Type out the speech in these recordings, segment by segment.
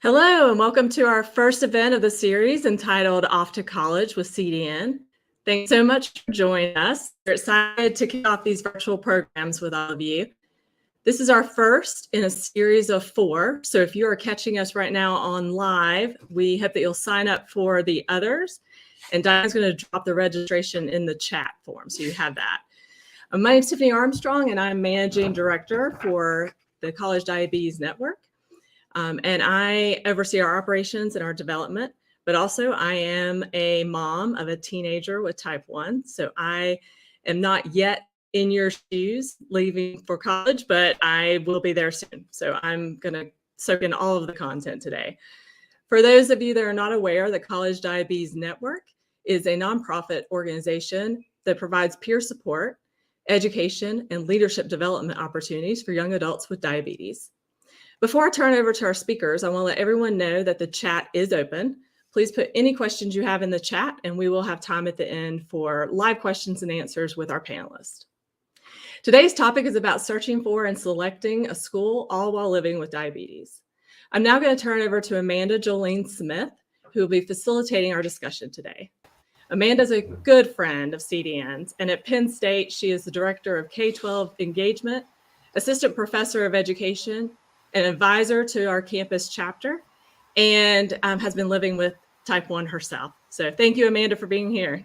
Hello, and welcome to our first event of the series entitled Off to College with CDN. Thanks so much for joining us. We're excited to kick off these virtual programs with all of you. This is our first in a series of 4. So if you are catching us right now on live, we hope that you'll sign up for the others. And Diane's going to drop the registration in the chat form, so you have that. My name is Tiffany Armstrong, and I'm Managing Director for the College Diabetes Network. And I oversee our operations and our development, but also I am a mom of a teenager with type 1. So I am not yet in your shoes leaving for college, but I will be there soon. So I'm going to soak in all of the content today. For those of you that are not aware, the College Diabetes Network is a nonprofit organization that provides peer support, education, and leadership development opportunities for young adults with diabetes. Before I turn over to our speakers, I want to let everyone know that the chat is open. Please put any questions you have in the chat, and we will have time at the end for live questions and answers with our panelists. Today's topic is about searching for and selecting a school, all while living with diabetes. I'm now going to turn over to Amanda Jolene Smith, who will be facilitating our discussion today. Amanda is a good friend of CDN's, and at Penn State, she is the Director of K-12 Engagement, Assistant Professor of Education, an advisor to our campus chapter, and has been living with type 1 herself. So thank you, Amanda, for being here.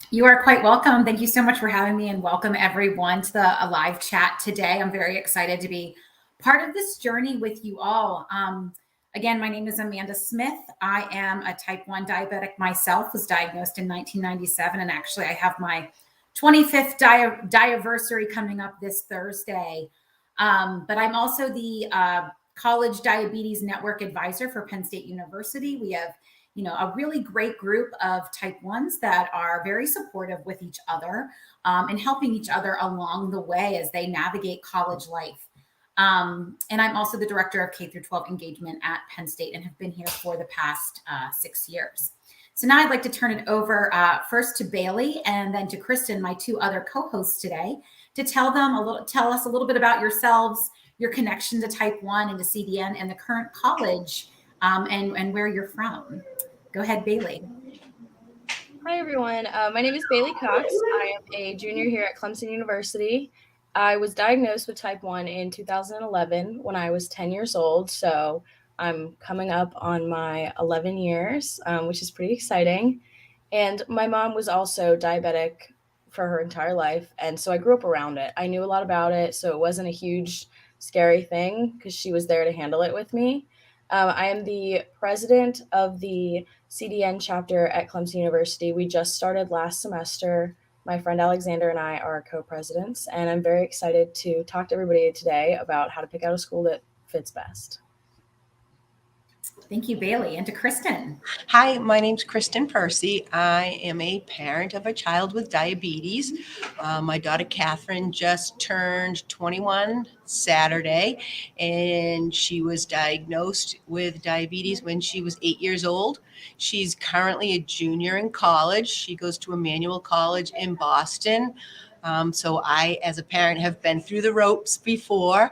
You are quite welcome. Thank you so much for having me, and welcome everyone to the live chat today. I'm very excited to be part of this journey with you all. Again, my name is Amanda Smith. I am a type 1 diabetic myself, was diagnosed in 1997, and actually I have my 25th diaversary coming up this Thursday. But I'm also the College Diabetes Network Advisor for Penn State University. We have, a really great group of type 1s that are very supportive with each other and helping each other along the way as they navigate college life. And I'm also the Director of K-12 Engagement at Penn State and have been here for the past 6 years. So now I'd like to turn it over first to Bailey and then to Kristin, my 2 other co-hosts today, to tell us a little bit about yourselves, your connection to type 1 and to CDN and the current college and where you're from. Go ahead, Bailey. Hi, everyone. My name is Bailey Cox. I am a junior here at Clemson University. I was diagnosed with type 1 in 2011 when I was 10 years old. So I'm coming up on my 11 years, which is pretty exciting. And my mom was also diabetic for her entire life. And so I grew up around it. I knew a lot about it. So it wasn't a huge, scary thing because she was there to handle it with me. I am the president of the CDN chapter at Clemson University. We just started last semester. My friend Alexander and I are co-presidents, and I'm very excited to talk to everybody today about how to pick out a school that fits best. Thank you, Bailey. And to Kristin. Hi, my name's Kristin Percy. I am a parent of a child with diabetes. My daughter Catherine just turned 21 Saturday, and she was diagnosed with diabetes when she was 8 years old. She's currently a junior in college. She goes to Emmanuel College in Boston. So I, as a parent, have been through the ropes before.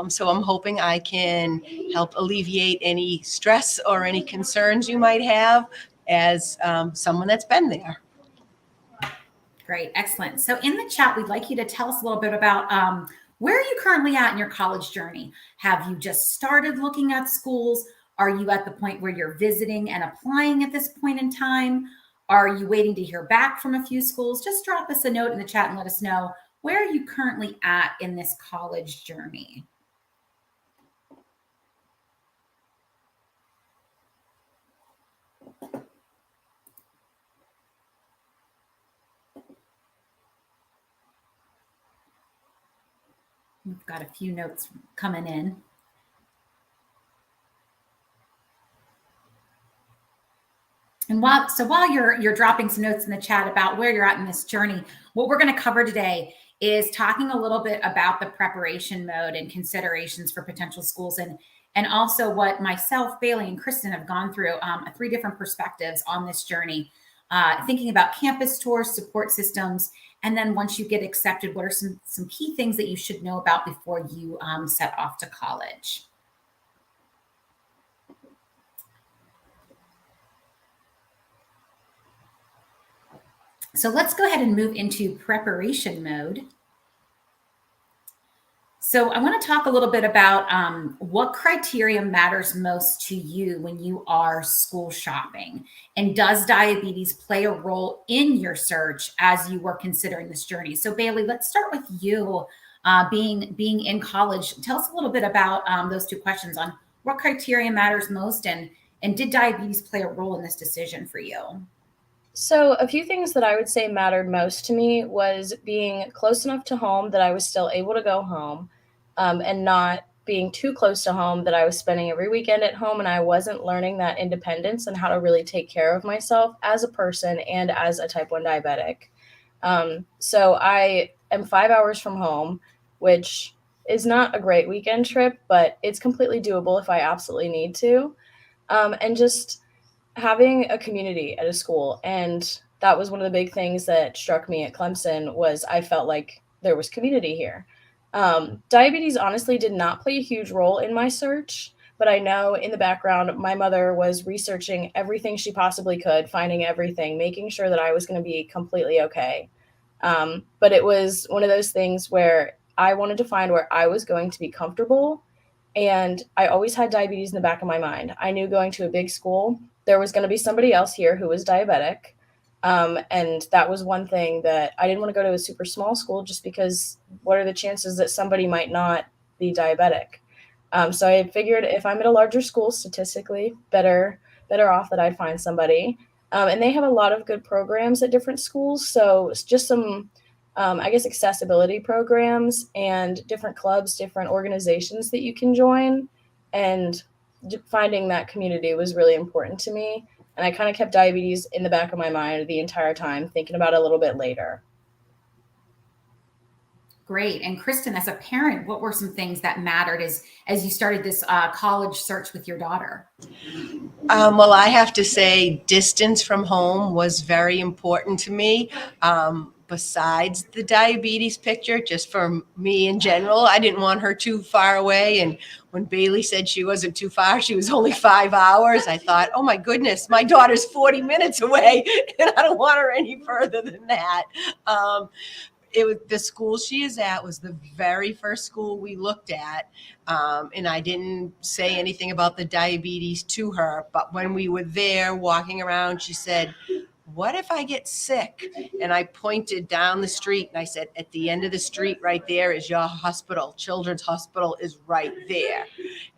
So I'm hoping I can help alleviate any stress or any concerns you might have as someone that's been there. Great. Excellent. So in the chat, we'd like you to tell us a little bit about where are you currently at in your college journey? Have you just started looking at schools? Are you at the point where you're visiting and applying at this point in time? Are you waiting to hear back from a few schools? Just drop us a note in the chat and let us know, where are you currently at in this college journey? We've got a few notes coming in. And while you're dropping some notes in the chat about where you're at in this journey, what we're going to cover today is talking a little bit about the preparation mode and considerations for potential schools, and also what myself, Bailey, and Kristin have gone through, 3 different perspectives on this journey, thinking about campus tours, support systems, and then once you get accepted, what are some key things that you should know about before you set off to college? So let's go ahead and move into preparation mode. So I want to talk a little bit about what criteria matters most to you when you are school shopping, and does diabetes play a role in your search as you were considering this journey? So Bailey, let's start with you. Being in college, tell us a little bit about those two questions on what criteria matters most, and did diabetes play a role in this decision for you? So, a few things that I would say mattered most to me was being close enough to home that I was still able to go home, and not being too close to home that I was spending every weekend at home and I wasn't learning that independence and how to really take care of myself as a person and as a type 1 diabetic. So, I am 5 hours from home, which is not a great weekend trip, but it's completely doable if I absolutely need to. And just having a community at a school, and that was one of the big things that struck me at Clemson was I felt like there was community here. Diabetes honestly did not play a huge role in my search, but I know in the background my mother was researching everything she possibly could, finding everything, making sure that I was going to be completely okay. But it was one of those things where I wanted to find where I was going to be comfortable, and I always had diabetes in the back of my mind. I knew going to a big school, there was going to be somebody else here who was diabetic. And that was one thing that I didn't want to go to a super small school just because what are the chances that somebody might not be diabetic? So I figured if I'm at a larger school, statistically, better off that I find somebody. And they have a lot of good programs at different schools. So it's just some, I guess, accessibility programs and different clubs, different organizations that you can join. And finding that community was really important to me. And I kind of kept diabetes in the back of my mind the entire time, thinking about it a little bit later. Great. And Kristin, as a parent, what were some things that mattered as you started this college search with your daughter? Well, I have to say distance from home was very important to me. Besides the diabetes picture, just for me in general, I didn't want her too far away. And when Bailey said she wasn't too far, she was only 5 hours, I thought, oh my goodness, my daughter's 40 minutes away and I don't want her any further than that. It was the school she is at was the very first school we looked at, and I didn't say anything about the diabetes to her, but when we were there walking around, she said, what if I get sick? And I pointed down the street and I said, at the end of the street right there is your hospital. Children's Hospital is right there.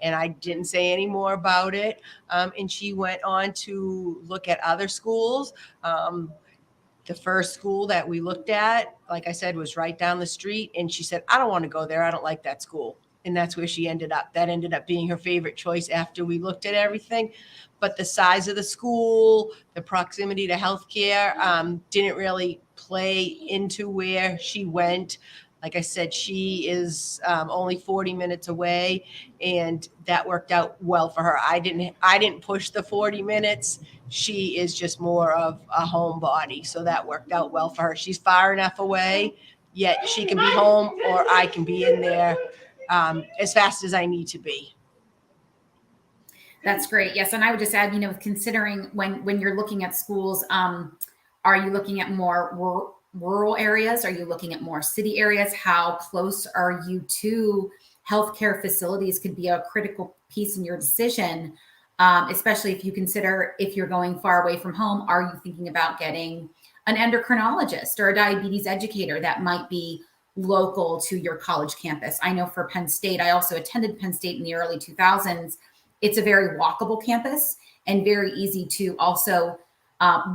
And I didn't say any more about it. And she went on to look at other schools. The first school that we looked at, like I said, was right down the street. And she said, I don't want to go there. I don't like that school. And that's where she ended up. That ended up being her favorite choice after we looked at everything. But the size of the school, the proximity to healthcare, didn't really play into where she went. Like I said, she is only 40 minutes away, and that worked out well for her. I didn't push the 40 minutes. She is just more of a homebody, so that worked out well for her. She's far enough away, yet she can be home, or I can be in there as fast as I need to be. That's great. Yes, and I would just add, considering when you're looking at schools, are you looking at more rural areas? Are you looking at more city areas? How close are you to healthcare facilities could be a critical piece in your decision, especially if you consider if you're going far away from home. Are you thinking about getting an endocrinologist or a diabetes educator that might be local to your college campus? I know for Penn State, I also attended Penn State in the early 2000s. It's a very walkable campus and very easy to also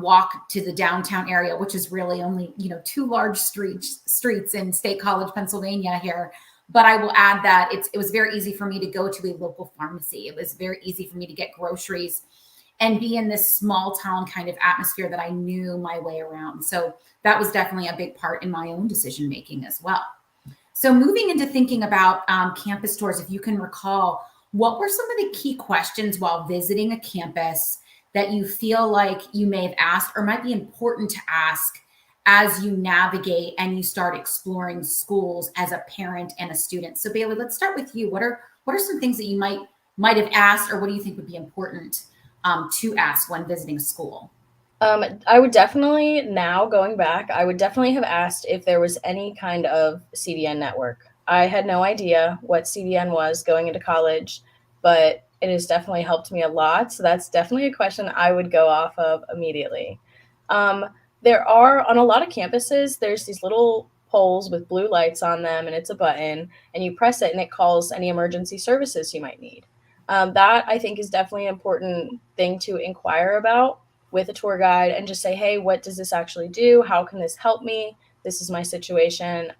walk to the downtown area, which is really only, two large streets in State College, Pennsylvania here. But I will add that it was very easy for me to go to a local pharmacy. It was very easy for me to get groceries and be in this small town kind of atmosphere that I knew my way around. So that was definitely a big part in my own decision making as well. So moving into thinking about campus tours, if you can recall, what were some of the key questions while visiting a campus that you feel like you may have asked or might be important to ask as you navigate and you start exploring schools as a parent and a student? So Bailey, let's start with you. What are some things that you might have asked, or what do you think would be important to ask when visiting a school? I would definitely, now going back, I would definitely have asked if there was any kind of CDN network. I had no idea what CDN was going into college, but it has definitely helped me a lot. So that's definitely a question I would go off of immediately. Um, there are, on a lot of campuses, there's these little poles with blue lights on them, and it's a button, and you press it and it calls any emergency services you might need. That I think is definitely an important thing to inquire about with a tour guide and just say, hey, what does this actually do? How can this help me? This is my situation.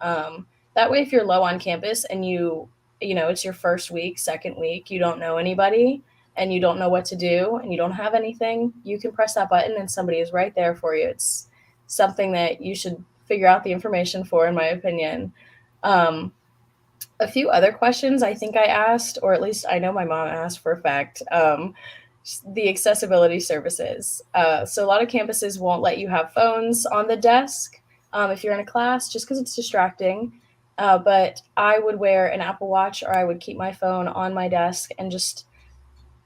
That way, if you're low on campus and you know, it's your first week, second week, you don't know anybody and you don't know what to do and you don't have anything, you can press that button and somebody is right there for you. It's something that you should figure out the information for, in my opinion. A few other questions I think I asked, or at least I know my mom asked for a fact, the accessibility services. So a lot of campuses won't let you have phones on the desk if you're in a class, just because it's distracting. But I would wear an Apple Watch, or I would keep my phone on my desk and just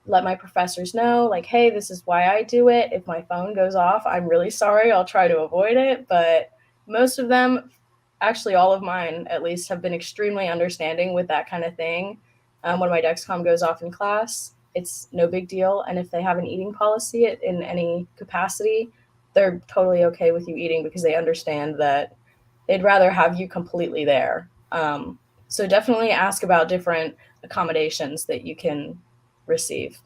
let my professors know, like, hey, this is why I do it. If my phone goes off, I'm really sorry. I'll try to avoid it. But most of them, actually all of mine at least, have been extremely understanding with that kind of thing. When my Dexcom goes off in class, it's no big deal. And if they have an eating policy in any capacity, they're totally okay with you eating because they understand that they'd rather have you completely there. So definitely ask about different accommodations that you can receive.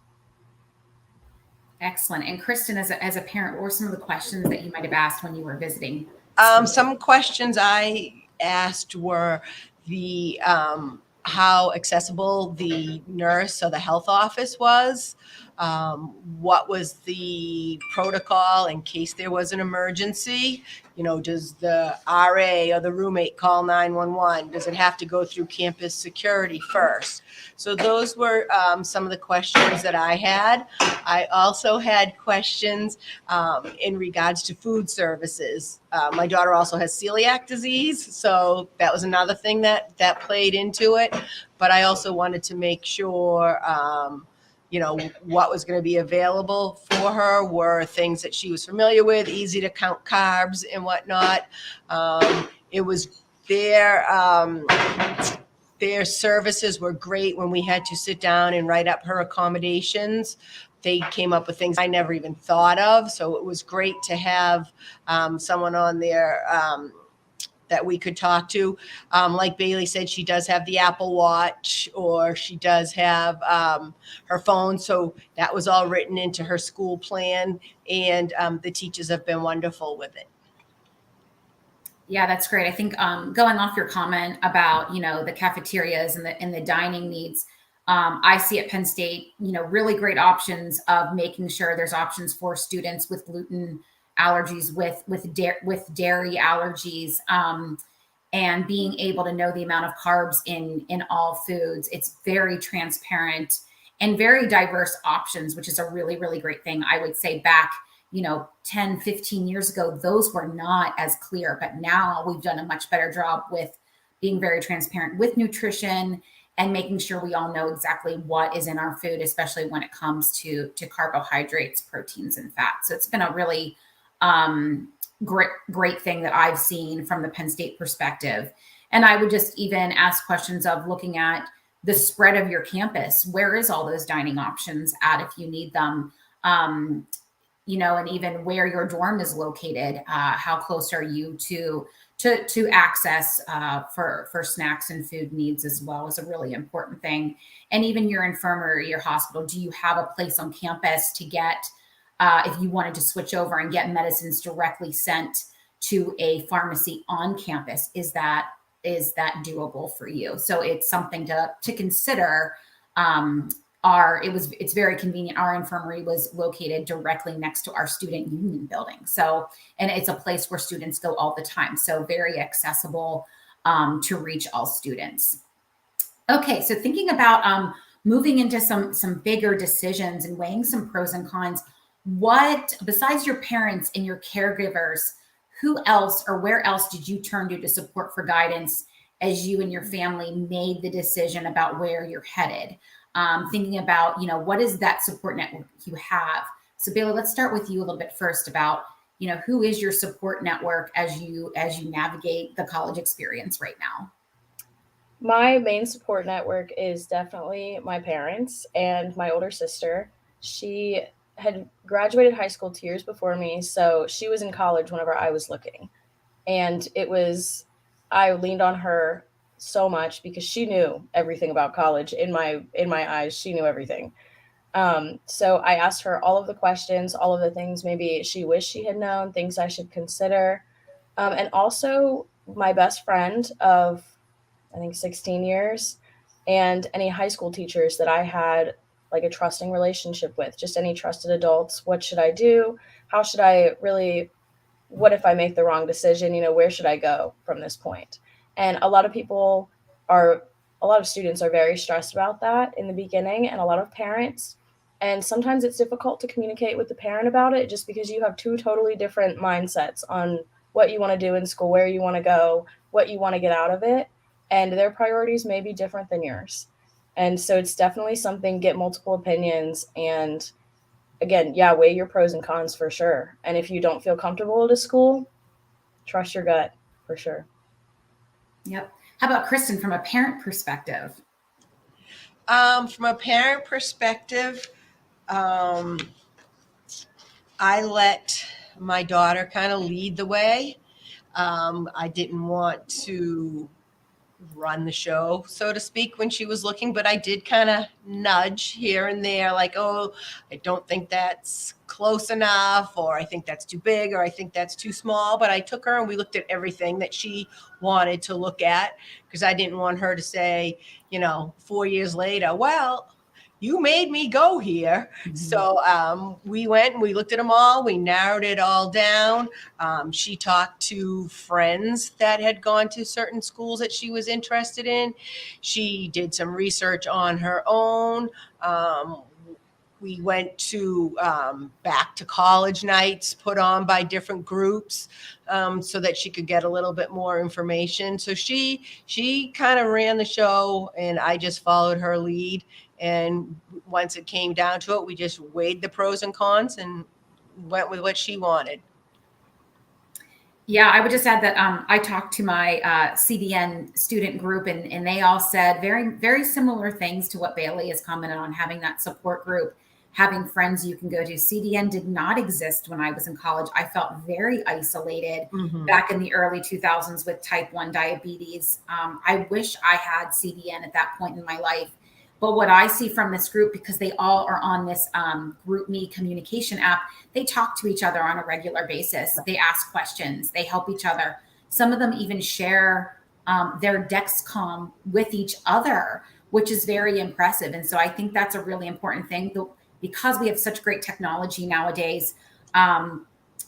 Excellent. And Kristin, as a parent, what were some of the questions that you might have asked when you were visiting? Some questions I asked were the how accessible the nurse or the health office was. What was the protocol in case there was an emergency? You know, does the RA or the roommate call 911? Does it have to go through campus security first? So those were some of the questions that I had. I also had questions in regards to food services. My daughter also has celiac disease, so that was another thing that played into it. But I also wanted to make sure, you know, what was going to be available for her were things that she was familiar with, easy to count carbs and whatnot. It was their services were great when we had to sit down and write up her accommodations. They came up with things I never even thought of. So it was great to have someone on there that we could talk to. Like Bailey said, she does have the Apple Watch, or she does have her phone. So that was all written into her school plan, and the teachers have been wonderful with it. Yeah, that's great. I think going off your comment about, you know, the cafeterias and the dining needs, I see at Penn State, you know, really great options of making sure there's options for students with gluten allergies, with dairy allergies, and being able to know the amount of carbs in all foods. It's very transparent and very diverse options, which is a really, really great thing. I would say back, you know, 10, 15 years ago, those were not as clear, but now we've done a much better job with being very transparent with nutrition and making sure we all know exactly what is in our food, especially when it comes to carbohydrates, proteins, and fats. So it's been a really great thing that I've seen from the Penn State perspective. And I would just even ask questions of looking at the spread of your campus. Where is all those dining options at if you need them? You know, and even where your dorm is located, how close are you to access for snacks and food needs as well is a really important thing. And even your infirmary, your hospital, do you have a place on campus to get, if you wanted to switch over and get medicines directly sent to a pharmacy on campus, is that doable for you? So it's something to consider. It's very convenient. Our infirmary was located directly next to our student union building. So, and it's a place where students go all the time. So very accessible to reach all students. Okay. So thinking about moving into some bigger decisions and weighing some pros and cons, what, besides your parents and your caregivers, who else or where else did you turn to support for guidance as you and your family made the decision about where you're headed? Thinking about, you know, what is that support network you have So Bailey, let's start with you a little bit first about, who is your support network as you navigate the college experience right now? My main support network is definitely my parents and my older sister. She had graduated high school 2 years before me, so she was in college whenever I was looking. And I leaned on her so much because she knew everything about college. In my eyes, she knew everything. So I asked her all of the questions, all of the things maybe she wished she had known, things I should consider. And also my best friend of, I think, 16 years, and any high school teachers that I had like a trusting relationship with, just any trusted adults. What should I do? How should I really, what if I make the wrong decision? Where should I go from this point? And a lot of students are very stressed about that in the beginning, and a lot of parents. And sometimes it's difficult to communicate with the parent about it just because you have two totally different mindsets on what you want to do in school, where you want to go, what you want to get out of it. And their priorities may be different than yours. And so it's definitely something, get multiple opinions. And again, yeah, weigh your pros and cons for sure. And if you don't feel comfortable at a school, trust your gut for sure. Yep. How about Kristin, from a parent perspective? From a parent perspective, I let my daughter kind of lead the way. I didn't want to run the show, so to speak, when she was looking, but I did kind of nudge here and there, like, oh, I don't think that's close enough, or I think that's too big, or I think that's too small. But I took her and we looked at everything that she wanted to look at, because I didn't want her to say, 4 years later, well, you made me go here. Mm-hmm. So we went and we looked at them all. We narrowed it all down. She talked to friends that had gone to certain schools that she was interested in. She did some research on her own. We went to back to college nights put on by different groups, so that she could get a little bit more information. So she kind of ran the show, and I just followed her lead. And once it came down to it, we just weighed the pros and cons and went with what she wanted. Yeah, I would just add that I talked to my CDN student group, and they all said very, very similar things to what Bailey has commented on, having that support group, having friends you can go to. CDN did not exist when I was in college. I felt very isolated back in the early 2000s with type 1 diabetes. I wish I had CDN at that point in my life. But what I see from this group, because they all are on this GroupMe communication app, they talk to each other on a regular basis. They ask questions. They help each other. Some of them even share their Dexcom with each other, which is very impressive. And so I think that's a really important thing, because we have such great technology nowadays. And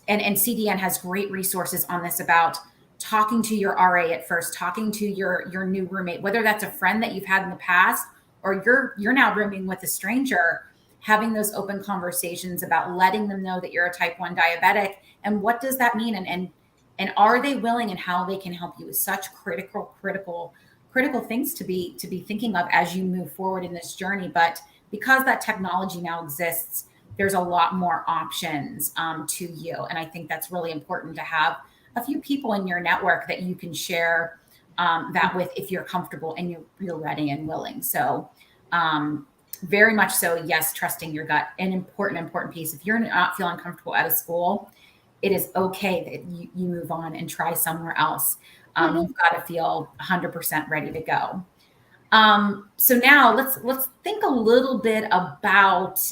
CDN has great resources on this about talking to your RA at first, talking to your new roommate, whether that's a friend that you've had in the past, or you're now rooming with a stranger, having those open conversations about letting them know that you're a type 1 diabetic and what does that mean, and are they willing, and how they can help you is such critical things to be thinking of as you move forward in this journey. But because that technology now exists, there's a lot more options to you, and I think that's really important to have a few people in your network that you can share that with, if you're comfortable and you're ready and willing. So very much so, yes, trusting your gut, an important piece. If you're not feeling comfortable at a school, it is okay that you move on and try somewhere else. You've got to feel 100% ready to go. So now let's think a little bit about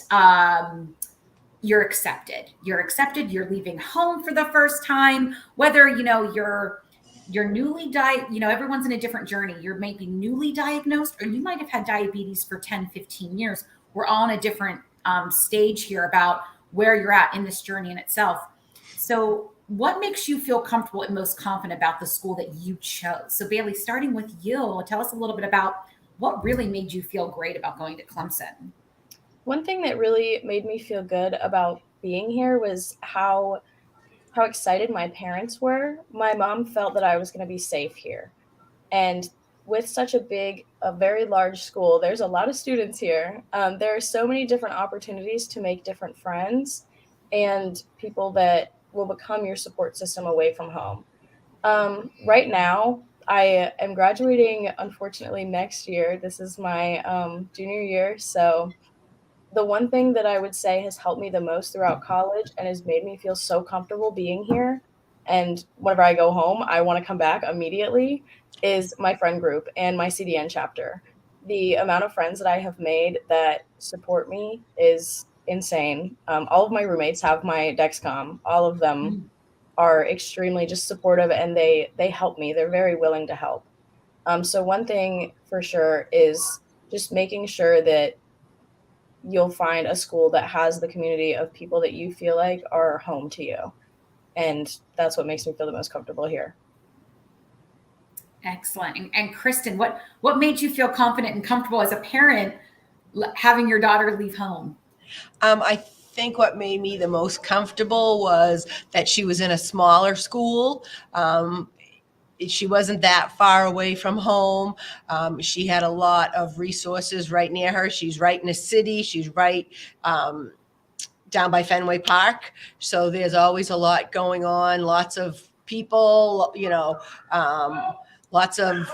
you're accepted. You're leaving home for the first time, whether you're newly everyone's in a different journey. You're maybe newly diagnosed, or you might have had diabetes for 10, 15 years. We're all on a different stage here about where you're at in this journey in itself. So what makes you feel comfortable and most confident about the school that you chose? So Bailey, starting with you, tell us a little bit about what really made you feel great about going to Clemson. One thing that really made me feel good about being here was how excited my parents were. My mom felt that I was going to be safe here. And with such a very large school, there's a lot of students here. There are so many different opportunities to make different friends. and people that will become your support system away from home. Right now, I am graduating, unfortunately, next year. This is my junior year. So, the one thing that I would say has helped me the most throughout college and has made me feel so comfortable being here, and whenever I go home, I want to come back immediately, is my friend group and my CDN chapter. The amount of friends that I have made that support me is insane. All of my roommates have my Dexcom. All of them are extremely just supportive, and they help me. They're very willing to help. So one thing for sure is just making sure that you'll find a school that has the community of people that you feel like are home to you. And that's what makes me feel the most comfortable here. Excellent. And Kristin, what made you feel confident and comfortable as a parent having your daughter leave home? I think what made me the most comfortable was that she was in a smaller school. She wasn't that far away from home. She had a lot of resources right near her. She's right in the city. She's right down by Fenway Park. So there's always a lot going on, lots of people, lots of,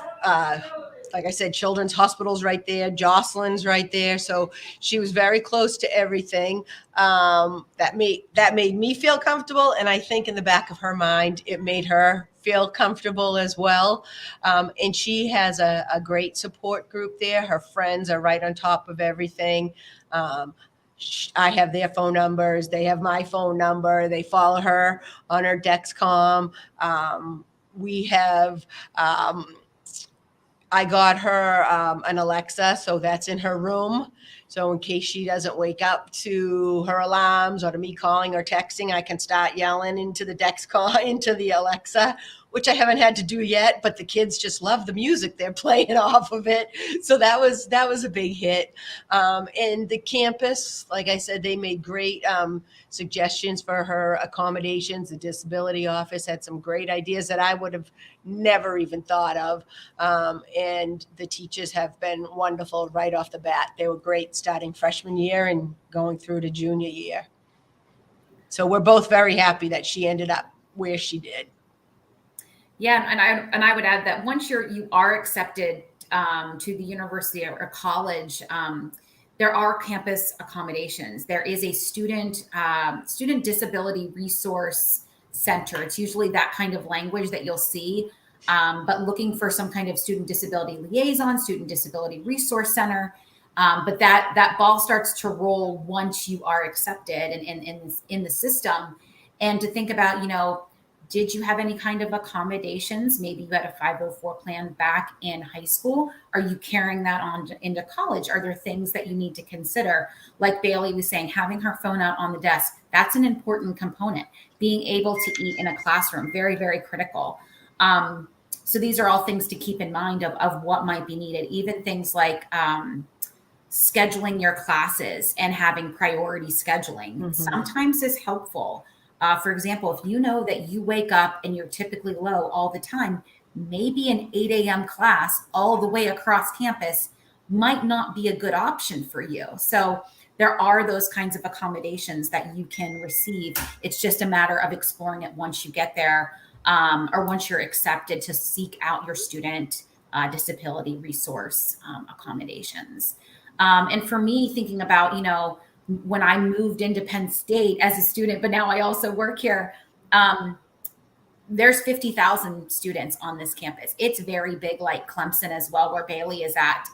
like I said, children's hospitals right there, Jocelyn's right there. So she was very close to everything. That made me feel comfortable. And I think in the back of her mind, it made her feel comfortable as well. And she has a great support group there. Her friends are right on top of everything. I have their phone numbers. They have my phone number. They follow her on her Dexcom. We have, I got her an Alexa, so that's in her room. So in case she doesn't wake up to her alarms or to me calling or texting, I can start yelling into the Dexcom, into the Alexa, which I haven't had to do yet, but the kids just love the music they're playing off of it. So that was a big hit. And the campus, like I said, they made great suggestions for her accommodations. The disability office had some great ideas that I would have never even thought of. And the teachers have been wonderful right off the bat. They were great starting freshman year and going through to junior year. So we're both very happy that she ended up where she did. Yeah, and I would add that once you are accepted to the university or college, there are campus accommodations. There is a student disability resource center. It's usually that kind of language that you'll see, but looking for some kind of student disability liaison, student disability resource center. But that ball starts to roll once you are accepted and in the system, and to think about, did you have any kind of accommodations? Maybe you had a 504 plan back in high school. Are you carrying that on into college? Are there things that you need to consider? Like Bailey was saying, having her phone out on the desk, that's an important component. Being able to eat in a classroom, very, very critical. So these are all things to keep in mind of what might be needed. Even things like scheduling your classes and having priority scheduling sometimes is helpful. For example, if you know that you wake up and you're typically low all the time, maybe an 8 a.m. class all the way across campus might not be a good option for you. So there are those kinds of accommodations that you can receive. It's just a matter of exploring it once you get there, or once you're accepted to seek out your student disability resource accommodations. And for me, thinking about, when I moved into Penn State as a student, but now I also work here, there's 50,000 students on this campus. It's very big, like Clemson as well, where Bailey is at.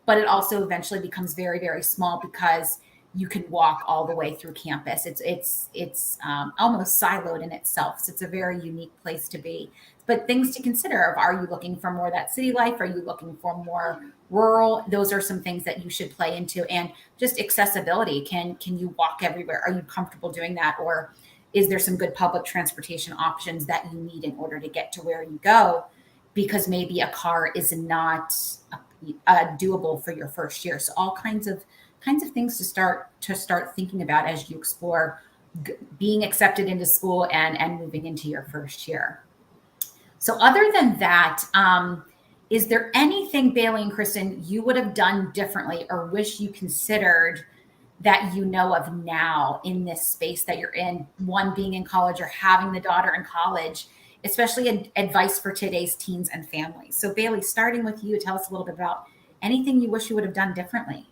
But it also eventually becomes very, very small because you can walk all the way through campus. It's almost siloed in itself. So it's a very unique place to be. But things to consider: are you looking for more of that city life? Are you looking for more rural? Those are some things that you should play into. And just accessibility. Can you walk everywhere? Are you comfortable doing that? Or is there some good public transportation options that you need in order to get to where you go? Because maybe a car is not doable for your first year. So all kinds of things to start thinking about as you explore being accepted into school and moving into your first year. So other than that, is there anything, Bailey and Kristin, you would have done differently or wish you considered that you know of now in this space that you're in, one being in college or having the daughter in college, especially advice for today's teens and families. So Bailey, starting with you, tell us a little bit about anything you wish you would have done differently.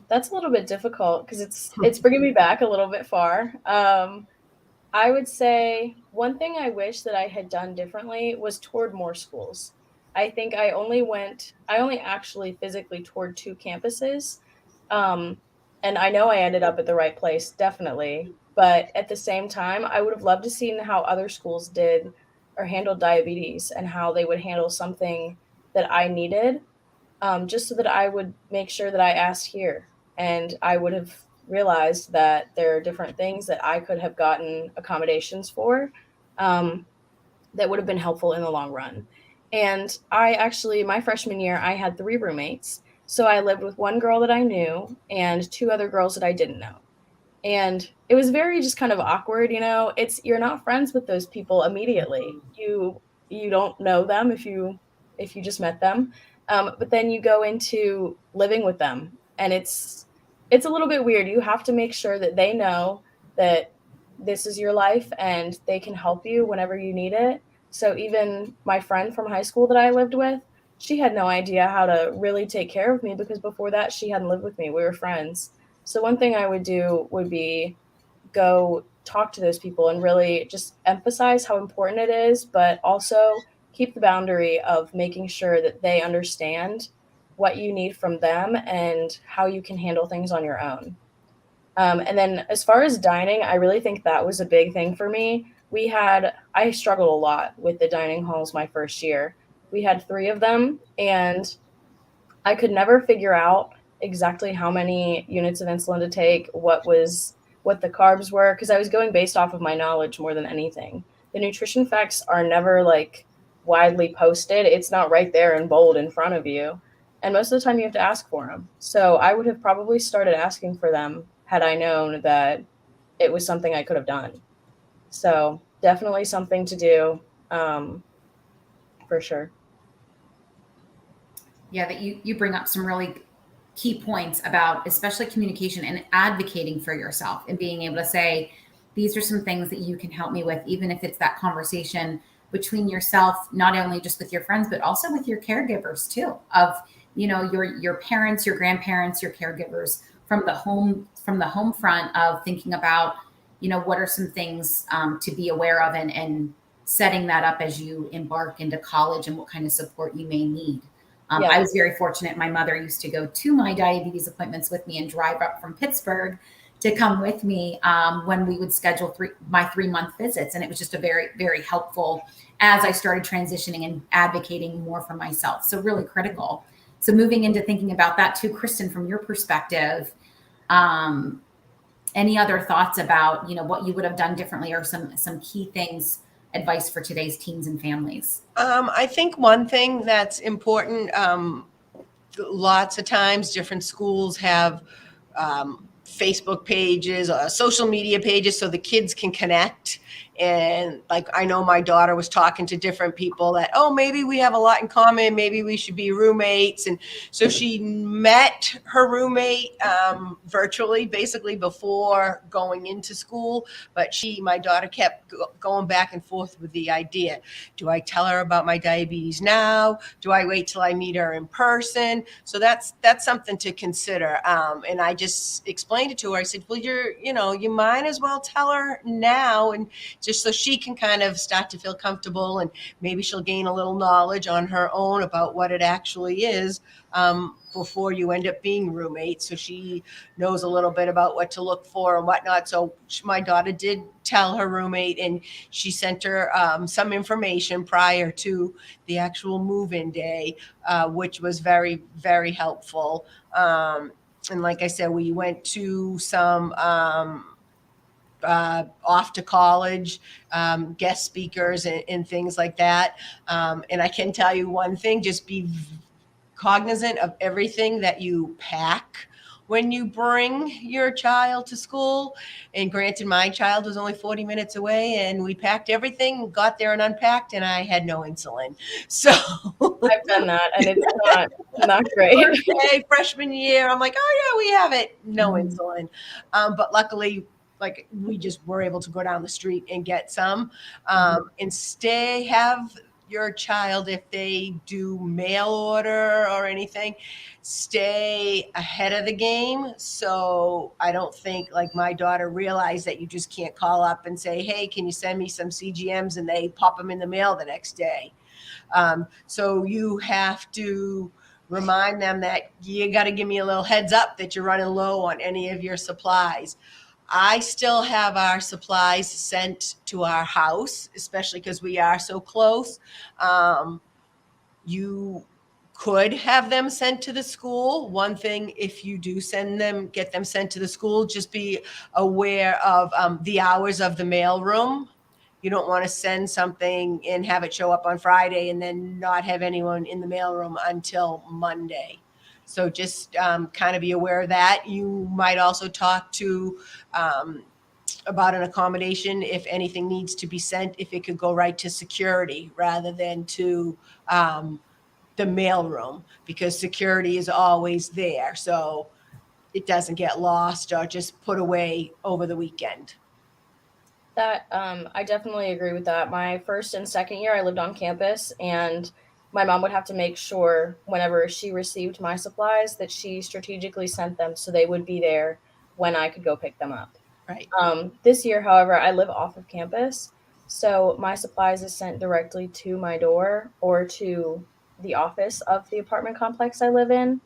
That's a little bit difficult because it's bringing me back a little bit far. I would say one thing I wish that I had done differently was toured more schools. I think I only actually physically toured 2 campuses. Um, and I know I ended up at the right place, definitely. But at the same time, I would have loved to see how other schools did or handled diabetes and how they would handle something that I needed, just so that I would make sure that I asked here. And I would have realized that there are different things that I could have gotten accommodations for, that would have been helpful in the long run. And I actually, my freshman year, I had 3 roommates. So I lived with one girl that I knew and 2 other girls that I didn't know. And it was very just kind of awkward, it's you're not friends with those people immediately. You don't know them if you just met them. But then you go into living with them and it's a little bit weird. You have to make sure that they know that this is your life and they can help you whenever you need it. So even my friend from high school that I lived with, she had no idea how to really take care of me because before that she hadn't lived with me. We were friends. So one thing I would do would be go talk to those people and really just emphasize how important it is, but also keep the boundary of making sure that they understand what you need from them and how you can handle things on your own. And then as far as dining, I really think that was a big thing for me. I struggled a lot with the dining halls my first year. We had 3 of them, and I could never figure out exactly how many units of insulin to take, what the carbs were, because I was going based off of my knowledge more than anything. The nutrition facts are never like widely posted. It's not right there in bold in front of you. And most of the time you have to ask for them. So I would have probably started asking for them had I known that it was something I could have done. So definitely something to do, for sure. Yeah, that you bring up some really key points about especially communication and advocating for yourself and being able to say, these are some things that you can help me with, even if it's that conversation between yourself, not only just with your friends, but also with your caregivers too, of, your parents, your grandparents, your caregivers from the home front of thinking about, what are some things to be aware of and setting that up as you embark into college and what kind of support you may need. Yeah. I was very fortunate. My mother used to go to my diabetes appointments with me and drive up from Pittsburgh to come with me when we would schedule my 3-month visits. And it was just a very, very helpful as I started transitioning and advocating more for myself. So really critical. So moving into thinking about that too, Kristin, from your perspective, any other thoughts about, what you would have done differently or some key things, advice for today's teens and families? I think one thing that's important, lots of times different schools have Facebook pages, social media pages, so the kids can connect. And like, I know my daughter was talking to different people that, oh, maybe we have a lot in common. Maybe we should be roommates. And so she met her roommate virtually, basically before going into school. But my daughter kept going back and forth with the idea. Do I tell her about my diabetes now? Do I wait till I meet her in person? So that's something to consider. And I just explained it to her. I said, well, you might as well tell her now, and just so she can kind of start to feel comfortable, and maybe she'll gain a little knowledge on her own about what it actually is before you end up being roommates. So she knows a little bit about what to look for and whatnot. So my daughter did tell her roommate, and she sent her some information prior to the actual move-in day, which was very, very helpful. And like I said, we went to some off to college guest speakers and things like that. And I can tell you one thing, just be cognizant of everything that you pack when you bring your child to school. And granted, my child was only 40 minutes away, and we packed everything, got there and unpacked, and I had no insulin. So I've done that, and it's not great. Okay, freshman year, I'm like, oh yeah, we have it. No Mhm. insulin. But luckily, like we just were able to go down the street and get some. And have your child, if they do mail order or anything, stay ahead of the game. So I don't think, like, my daughter realized that you just can't call up and say, hey, can you send me some CGMs, and they pop them in the mail the next day. So you have to remind them that you got to give me a little heads up that you're running low on any of your supplies. I still have our supplies sent to our house, especially because we are so close. You could have them sent to the school. One thing, if you do get them sent to the school, just be aware of the hours of the mailroom. You don't want to send something and have it show up on Friday and then not have anyone in the mailroom until Monday. So just kind of be aware of that. You might also talk to about an accommodation if anything needs to be sent, if it could go right to security rather than to the mailroom, because security is always there. So it doesn't get lost or just put away over the weekend. That I definitely agree with that. My first and second year, I lived on campus, and my mom would have to make sure whenever she received my supplies that she strategically sent them so they would be there when I could go pick them up. Right. This year, however, I live off of campus, so my supplies is sent directly to my door or to the office of the apartment complex I live in.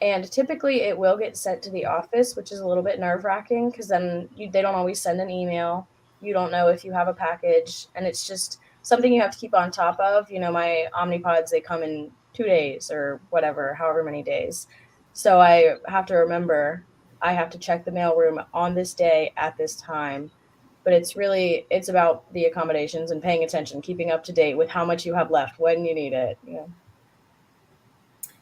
And typically it will get sent to the office, which is a little bit nerve wracking because then they don't always send an email. You don't know if you have a package, and it's just something you have to keep on top of. You know, my Omnipods, they come in 2 days or whatever, however many days. So I have to remember I have to check the mailroom on this day at this time. But it's about the accommodations and paying attention, keeping up to date with how much you have left when you need it. You know.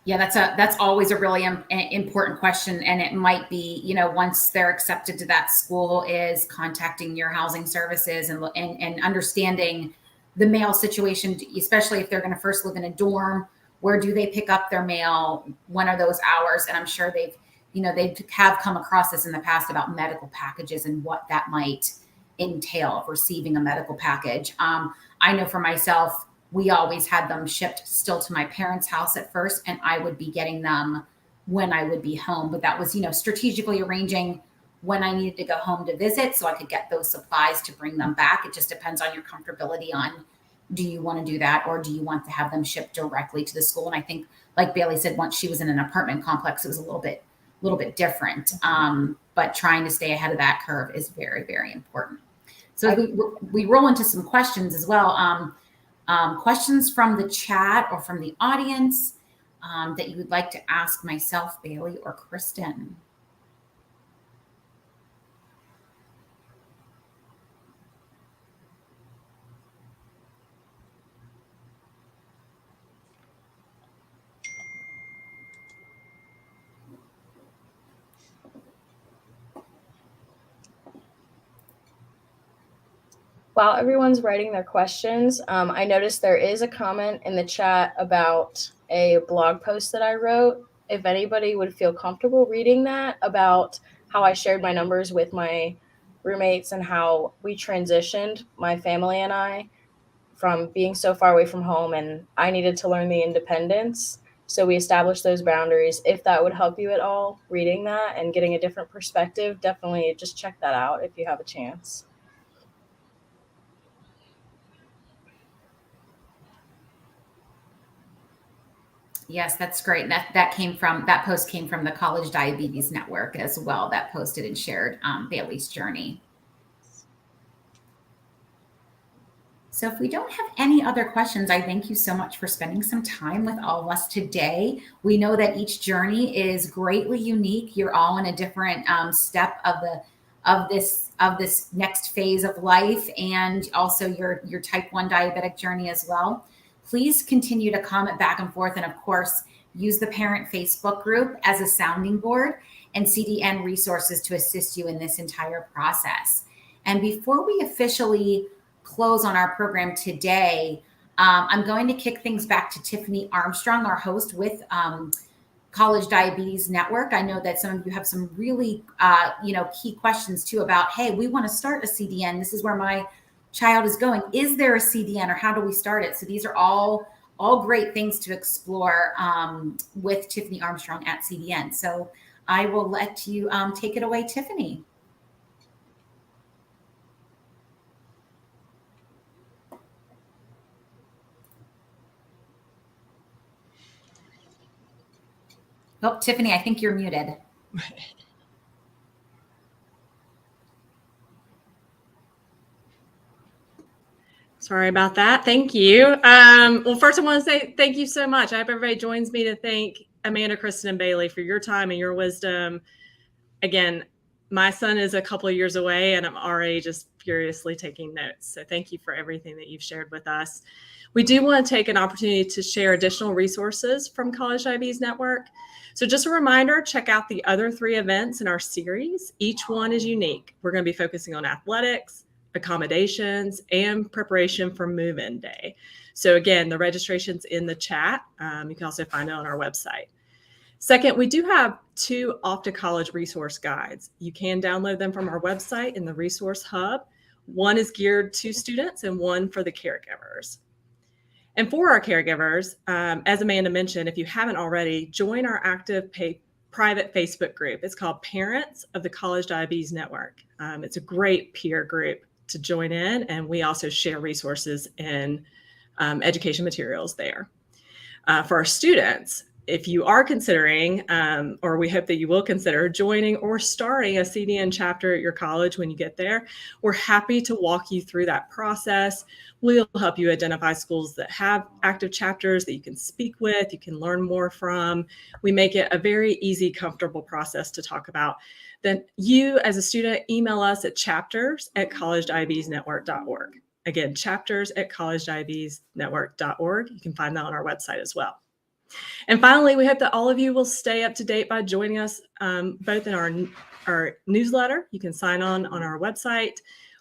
Yeah, that's always a really important question, and it might be, once they're accepted to that school, is contacting your housing services and understanding the mail situation, especially if they're going to first live in a dorm. Where do they pick up their mail? When are those hours? And I'm sure they have come across this in the past about medical packages and what that might entail of receiving a medical package. I know for myself, we always had them shipped still to my parents' house at first, and I would be getting them when I would be home. But that was, strategically arranging when I needed to go home to visit so I could get those supplies to bring them back. It just depends on your comfortability on, do you want to do that, or do you want to have them shipped directly to the school? And I think, like Bailey said, once she was in an apartment complex, it was a little bit different. But trying to stay ahead of that curve is very, very important. So we roll into some questions as well. Questions from the chat or from the audience that you would like to ask myself, Bailey, or Kristin. While everyone's writing their questions, I noticed there is a comment in the chat about a blog post that I wrote. If anybody would feel comfortable reading that, about how I shared my numbers with my roommates and how we transitioned, my family and I, from being so far away from home, and I needed to learn the independence. So we established those boundaries. If that would help you at all, reading that and getting a different perspective, definitely just check that out if you have a chance. Yes, that's great. That post came from the College Diabetes Network as well. That posted and shared Bailey's journey. So if we don't have any other questions, I thank you so much for spending some time with all of us today. We know that each journey is greatly unique. You're all in a different step of this next phase of life, and also your type 1 diabetic journey as well. Please continue to comment back and forth, and of course, use the parent Facebook group as a sounding board and CDN resources to assist you in this entire process. And before we officially close on our program today, I'm going to kick things back to Tiffany Armstrong, our host with College Diabetes Network. I know that some of you have some really, key questions too about, hey, we want to start a CDN. This is where my child is going. Is there a CDN, or how do we start it? So these are all great things to explore with Tiffany Armstrong at CDN. So I will let you take it away, Tiffany. Oh, Tiffany, I think you're muted. Sorry about that. Thank you. Well, first I want to say thank you so much. I hope everybody joins me to thank Amanda, Kristin, and Bailey for your time and your wisdom. Again, my son is a couple of years away and I'm already just furiously taking notes. So thank you for everything that you've shared with us. We do want to take an opportunity to share additional resources from College Diabetes Network. So just a reminder, check out the other 3 events in our series. Each one is unique. We're going to be focusing on athletics, accommodations, and preparation for move-in day. So again, the registration's in the chat. You can also find it on our website. Second, we do have 2 Off to College resource guides. You can download them from our website in the resource hub. One is geared to students and one for the caregivers. And for our caregivers, as Amanda mentioned, if you haven't already, join our active private Facebook group. It's called Parents of the College Diabetes Network. It's a great peer group to join in, and we also share resources and education materials there. For our students, if you are considering, or we hope that you will consider joining or starting a CDN chapter at your college when you get there, we're happy to walk you through that process. We'll help you identify schools that have active chapters that you can speak with, you can learn more from. We make it a very easy, comfortable process to talk about. Then you, as a student, email us at chapters@collegediabetesnetwork.org. Again, chapters@collegediabetesnetwork.org. You can find that on our website as well. And finally, we hope that all of you will stay up to date by joining us both in our newsletter. You can sign on our website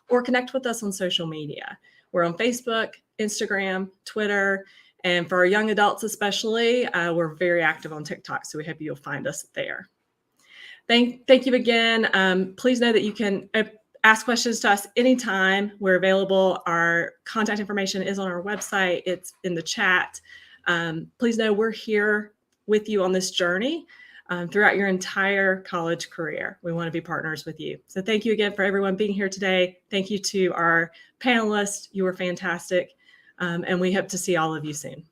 or connect with us on social media. We're on Facebook, Instagram, Twitter, and for our young adults especially, we're very active on TikTok, so we hope you'll find us there. Thank you again. Please know that you can ask questions to us anytime. We're available. Our contact information is on our website. It's in the chat. Please know we're here with you on this journey throughout your entire college career. We want to be partners with you. So thank you again for everyone being here today. Thank you to our panelists. You were fantastic. And we hope to see all of you soon.